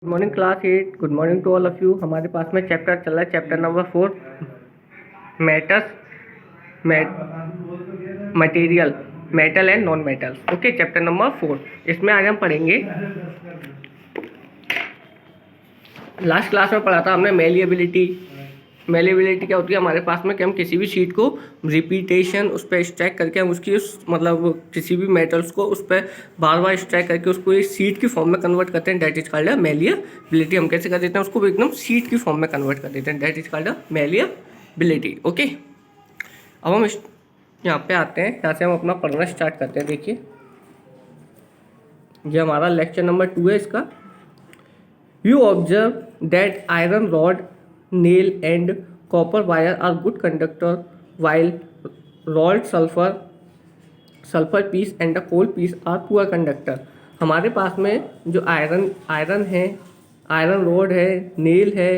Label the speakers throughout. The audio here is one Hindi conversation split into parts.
Speaker 1: Good morning class 8। Good morning to all of you. हमारे पास में चैप्टर चल रहा है, chapter number 4, metals, material, metal and non metals. Okay, chapter number 4। इसमें आज हम पढ़ेंगे, लास्ट क्लास में पढ़ा था हमने मेलिएबिलिटी। मेलिएबिलिटी क्या होती है हमारे पास में कि हम किसी भी शीट को रिपीटेशन उस पर स्ट्राइक करके हम उसकी मतलब किसी भी मेटल्स को उस पर बार बार स्ट्राइक करके उसको एक शीट की फॉर्म में कन्वर्ट करते हैं, दैट इज कॉल्ड मेलिएबिलिटी। हम कैसे कर देते हैं उसको एकदम शीट की फॉर्म में कन्वर्ट कर देते हैं, that is called malleability. Okay, अब हम यहाँ पे आते हैं, यहाँ से हम अपना पढ़ना स्टार्ट करते हैं। देखिए, ये हमारा लेक्चर नंबर 2 है इसका। You observe that iron rod, nail and copper wire are good conductor, while rod, sulfur piece and the coal piece are poor conductor। हमारे पास में जो आयरन है, आयरन रोड है, नेल है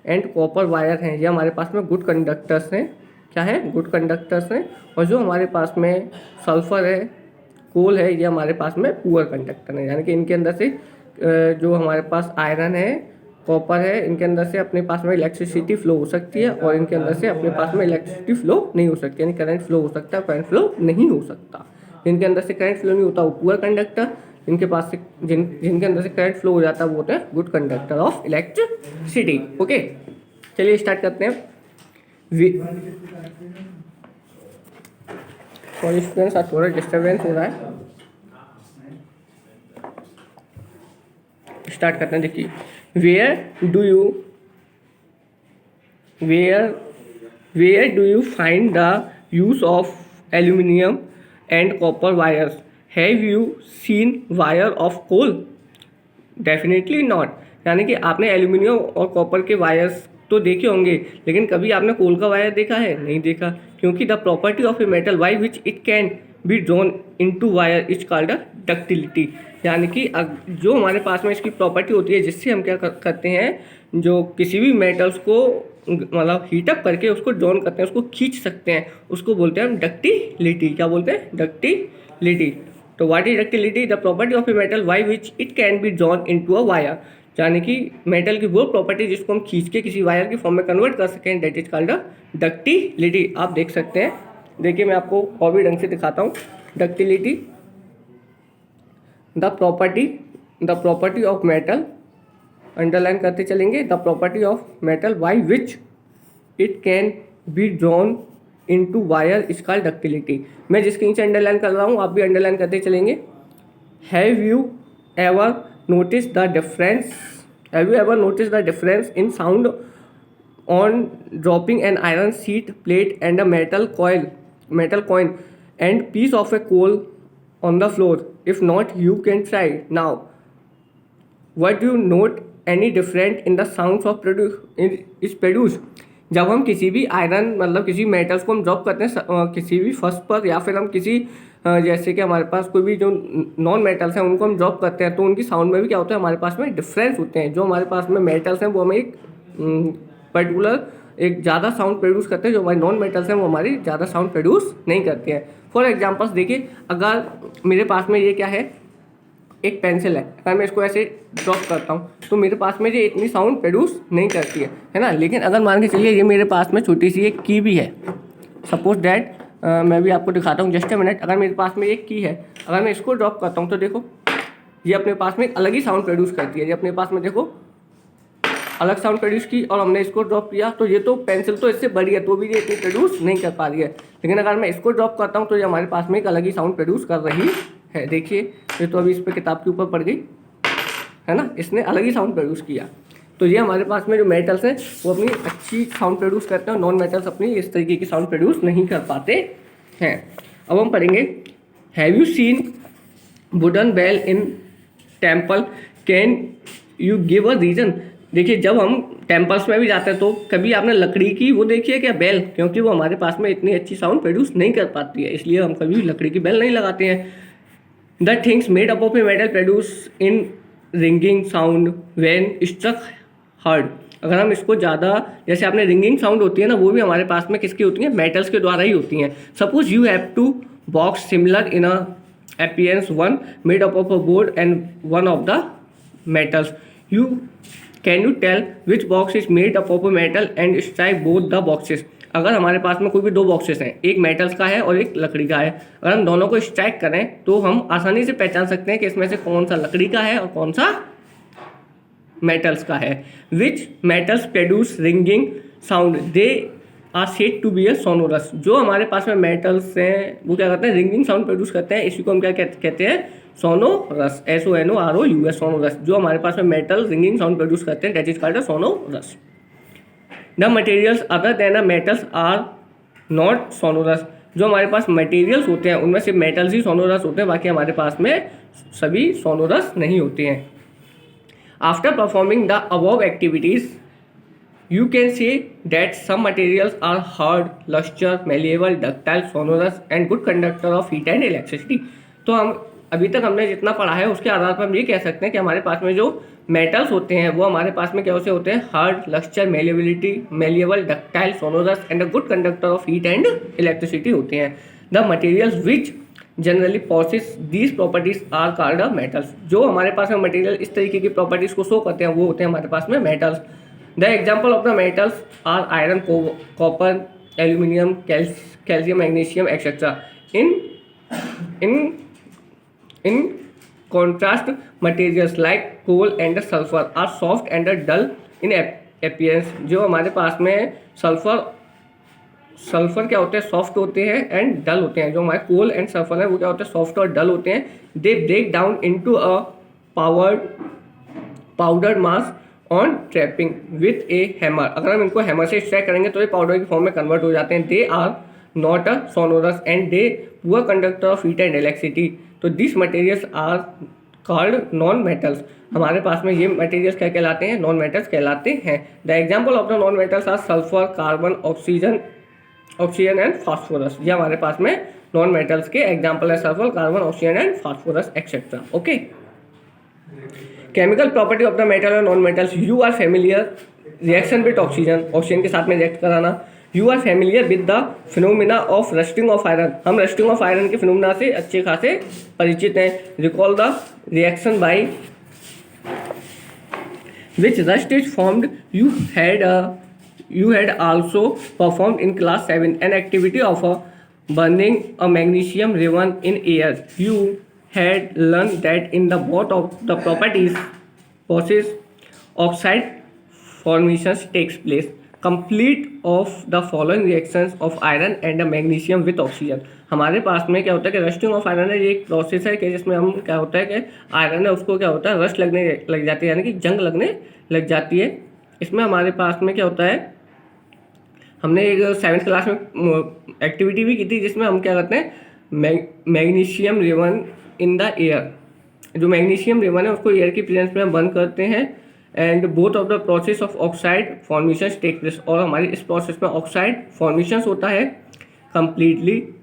Speaker 1: एंड कॉपर वायर हैं, ये हमारे पास में गुड कंडक्टर्स हैं। क्या है? गुड कंडक्टर्स हैं। और जो हमारे पास में सल्फर है, कोल है, ये हमारे पास में पुअर कंडक्टर है। यानी कि इनके अंदर से जो हमारे पास आयरन है, कॉपर है, इनके अंदर से अपने पास में इलेक्ट्रिसिटी फ्लो हो सकती है और इनके अंदर से अपने पास में इलेक्ट्रिसिटी फ्लो नहीं हो सकती, यानी करंट फ्लो हो सकता है, करंट फ्लो नहीं हो सकता। जिनके अंदर से करंट फ्लो नहीं होता वो पुअर कंडक्टर, जिनके पास से जिनके अंदर से करंट फ्लो हो जाता है वो होते हैं good conductor of electricity. Okay, चलिए स्टार्ट करते हैं। सॉरी स्टूडेंट्स, आज थोड़ा डिस्टर्बेंस हो रहा है। स्टार्ट करते हैं। देखिए, where do you find the use of aluminium and copper wires? Have you seen wire of coal? Definitely not. यानी कि आपने एल्यूमिनियम और कॉपर के वायर्स तो देखे होंगे, लेकिन कभी आपने कोल का वायर देखा है? नहीं देखा, क्योंकि the property of a metal by which it can be drawn into wire is called ductility. यानी कि जो हमारे पास में इसकी प्रॉपर्टी होती है जिससे हम क्या करते हैं, जो किसी भी मेटल्स को मतलब हीटअप करके उसको ड्रॉन करते हैं, उसको खींच सकते हैं, उसको बोलते हैं हम डक्टिलिटी। क्या बोलते हैं? डक्टिलिटी। तो what is ductility? The property of a metal by which it can be drawn into a wire. यानी कि मेटल की वो प्रॉपर्टी जिसको हम खींच के किसी वायर की फॉर्म में कन्वर्ट कर सकें, दैट इज कॉल्ड डक्टिलिटी। आप देख सकते हैं, देखिए मैं आपको और भी ढंग से दिखाता हूँ। Ductility, the property of metal, underline करते चलेंगे, the property of metal by which it can be drawn into wire is called ductility. मैं जिसके नीचे अंडरलाइन कर रहा हूँ आप भी अंडरलाइन करते चलेंगे। Have you ever notice the difference in sound on dropping an iron sheet plate and a metal coin and piece of a coal on the floor? If not, you can try now. What do you note any different in the sounds of produce? जब हम किसी भी आयरन मतलब किसी मेटल्स को हम ड्रॉप करते हैं किसी भी फर्श पर, या फिर हम किसी जैसे कि हमारे पास कोई भी जो नॉन मेटल्स हैं उनको हम ड्रॉप करते हैं, तो उनकी साउंड में भी क्या होता है, हमारे पास में डिफरेंस होते हैं। जो हमारे पास में मेटल्स हैं वो हमें एक पर्टिकुलर एक ज़्यादा साउंड प्रोड्यूस करते हैं, जो हमारे नॉन मेटल्स हैं वो हमारी ज़्यादा साउंड प्रोड्यूस नहीं करते हैं। फॉर एग्जाम्पल्स देखिए, अगर मेरे पास में ये क्या है, एक पेंसिल है, अगर मैं इसको ऐसे ड्रॉप करता हूँ तो मेरे पास में ये इतनी साउंड प्रोड्यूस नहीं करती है ना। लेकिन अगर मान के चलिए ये मेरे पास में छोटी सी एक की भी है, सपोज डैट मैं भी आपको दिखाता हूँ, जस्ट अ मिनट। अगर मेरे पास में एक की है, अगर मैं इसको ड्रॉप करता हूँ तो देखो ये अपने पास में एक अलग ही साउंड प्रोड्यूस करती है। ये अपने पास में देखो अलग साउंड प्रोड्यूस की, और हमने इसको ड्रॉप किया तो ये तो पेंसिल तो इससे बड़ी है तो भी ये इतनी प्रोड्यूस नहीं कर पा रही है। लेकिन अगर मैं इसको ड्रॉप करता हूँ तो ये हमारे पास में एक अलग ही साउंड प्रोड्यूस कर रही है। देखिए ये तो अभी इस पर किताब के ऊपर पड़ गई है ना, इसने अलग ही साउंड प्रोड्यूस किया। तो ये हमारे पास में जो मेटल्स हैं वो अपनी अच्छी साउंड प्रोड्यूस करते हैं और नॉन मेटल्स अपनी इस तरीके की साउंड प्रोड्यूस नहीं कर पाते हैं। अब हम पढ़ेंगे, have you seen wooden bell in temple, can you give a reason? देखिए, जब हम टेम्पल्स में भी जाते हैं तो कभी आपने लकड़ी की वो देखी है क्या, बेल? क्योंकि वो हमारे पास में इतनी अच्छी साउंड प्रोड्यूस नहीं कर पाती है, इसलिए हम कभी लकड़ी की बेल नहीं लगाते हैं। The things made up of a metal produce in ringing sound when struck hard. अगर हम इसको ज़्यादा, जैसे आपने रिंगिंग साउंड होती है ना, वो भी हमारे पास में किसकी होती है, मेटल्स के द्वारा ही होती हैं। Suppose you have two box similar in a appearance, one made up of a board and one of the metals. You can you tell which box is made up of metal and strike both the boxes. अगर हमारे पास में कोई भी दो बॉक्सेस हैं, एक मेटल्स का है और एक लकड़ी का है, अगर हम दोनों को स्ट्राइक करें तो हम आसानी से पहचान सकते हैं कि इसमें से कौन सा लकड़ी का है और कौन सा मेटल्स का है। Which metals produce ringing sound, they are said to be a sonorous. जो हमारे पास में मेटल्स हैं वो क्या करते हैं, रिंगिंग साउंड प्रोड्यूस करते हैं, इसी को हम क्या कहते हैं, सोनोरस, SONOROUS, सोनोरस। जो हमारे पास में मेटल रिंगिंग साउंड प्रोड्यूस करते हैं, that is called a sonorous. The materials other than a metals are not sonorous. जो हमारे पास मटेरियल्स होते हैं उनमें सिर्फ मेटल्स ही सोनोरस होते हैं, बाकी हमारे पास में सभी सोनोरस नहीं होते हैं। After performing the above activities you can say that some materials are hard, luster, malleable, ductile, sonorous and good conductor of heat and electricity। तो हम अभी तक हमने जितना पढ़ा है उसके आधार पर हम ये कह सकते हैं कि हमारे पास में जो मेटल्स होते हैं वो हमारे पास में कैसे होते हैं, hard, lustre, malleable, ductile, sonorous and a good conductor of heat and electricity होते हैं। The materials which generally possess these properties are called a metals. जो हमारे पास में मटेरियल इस तरीके की प्रॉपर्टीज को शो करते हैं वो होते हैं हमारे पास में metals. The example of the metals are iron, copper, aluminum, calcium, magnesium, etc. In contrast, materials like coal and sulfur are soft and dull in appearance। जो हमारे पास में सल्फर क्या होते हैं, सॉफ्ट होते हैं एंड डल होते हैं। जो हमारे कोल एंड सल्फर है वो क्या होते हैं, सॉफ्ट और डल होते हैं। They break down into a powder mass on trapping with a hammer. अगर हम इनको हैमर से स्ट्राइक करेंगे तो ये पाउडर की फॉर्म में कन्वर्ट हो जाते हैं। They are not a sonorous and they poor conductor of heat and electricity. तो this materials are called non metals. हमारे पास में ये मटेरियल्स क्या कहलाते हैं, नॉन मेटल्स कहलाते हैं। The example of the non metals are sulphur, carbon, oxygen and phosphorus. ये हमारे पास में नॉन मेटल्स के एग्जाम्पल है, sulphur, carbon, oxygen and phosphorus etcetera. Okay, chemical property of the metal और non metals. You are familiar reaction with oxygen, oxygen के साथ में रिएक्ट कराना। You are familiar with the phenomena of rusting of iron, हम रस्टिंग ऑफ आयरन के फिनोमिना से अच्छे खासे परिचित हैं। Recall the reaction by which rust is formed. You had also performed in class 7 an activity of burning a magnesium ribbon in air. You had learned that in the both of the properties process oxide formations takes place. Complete of the following reactions of iron and magnesium with oxygen। हमारे पास में क्या होता है कि रस्टिंग ऑफ आयरन है, ये एक प्रोसेस है कि जिसमें हम क्या होता है कि आयरन है उसको क्या होता है, रस्ट लगने लग जाती है, यानी कि जंग लगने लग जाती है। इसमें हमारे पास में क्या होता है, हमने एक 7th क्लास में एक्टिविटी भी की थी जिसमें हम क्या करते हैं, magnesium ribbon in the air. जो मैग्नीशियम रिबन है उसको एयर की प्रेजेंस में हम बंद करते हैं and both of the process of oxide formation take place. और हमारी इस प्रोसेस में ऑक्साइड फॉर्मेशन होता है complete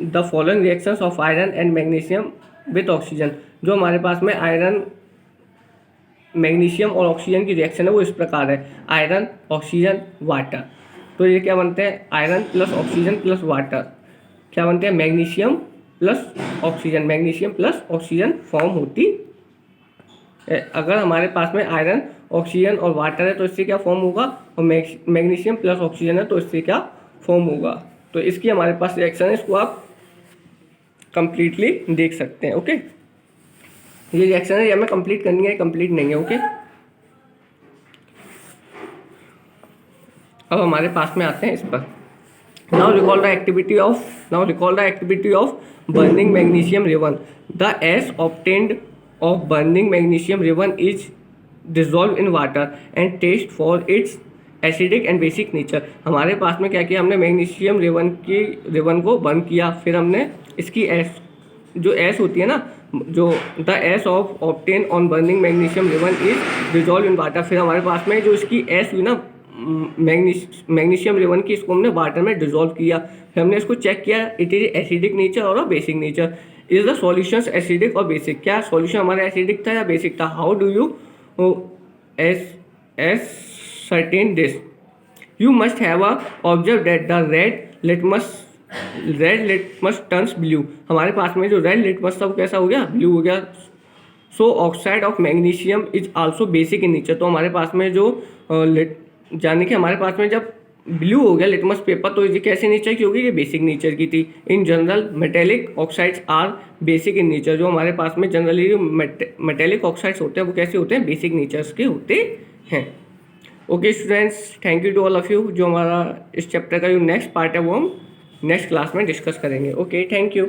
Speaker 1: the following reactions of iron and magnesium with oxygen. जो हमारे पास में आयरन, मैग्नीशियम और ऑक्सीजन की रिएक्शन है वो इस प्रकार है, आयरन, ऑक्सीजन, वाटर। तो ये क्या बनते हैं, iron plus oxygen plus water क्या बनते हैं, magnesium plus oxygen, magnesium plus oxygen form होती है। अगर हमारे पास में आयरन, ऑक्सीजन और वाटर है तो इससे क्या फॉर्म होगा, और मैग्नीशियम प्लस ऑक्सीजन है तो इससे क्या फॉर्म होगा। तो इसकी हमारे पास रिएक्शन है, इसको आप कंप्लीटली देख सकते हैं। ओके, ये रिएक्शन है, ये हमें कंप्लीट करनी है, कंप्लीट नहीं है। ओके, अब हमारे पास में आते हैं इस पर। Now recall the activity of burning magnesium ribbon. The ash obtained of burning magnesium ribbon is dissolve in water and test for its acidic and basic nature. हमारे पास में क्या किया हमने, मैग्नीशियम रिबन को बर्न किया, फिर हमने इसकी जो एस होती है ना, जो the S of obtain on burning magnesium ribbon is dissolve in water. फिर हमारे पास में जो इसकी एस हुई ना मैग्नीशियम रिबन की, इसको हमने वाटर में डिजॉल्व किया। फिर हमने इसको चेक किया, इट इज एसिडिक नेचर और basic nature. Is the solutions acidic और बेसिक, क्या सॉल्यूशन हमारा एसिडिक था या बेसिक था। How do you certain this, you must have observe that the red litmus turns blue. हमारे पास में जो रेड लिटमस था वो कैसा हो गया, ब्लू हो गया। So oxide of magnesium is also basic in nature. तो हमारे पास में जो यानी कि हमारे पास में जब ब्लू हो गया लिटमस पेपर, तो ये कैसे नेचर की होगी, ये बेसिक नेचर की थी। In general metallic oxides are basic in nature. जो हमारे पास में जनरली जो मेटेलिक ऑक्साइड्स होते हैं वो कैसे होते हैं, बेसिक नेचर्स के होते हैं। Okay students, thank you to all of you. जो हमारा इस चैप्टर का जो नेक्स्ट पार्ट है वो हम नेक्स्ट क्लास में डिस्कस करेंगे। Okay, thank you.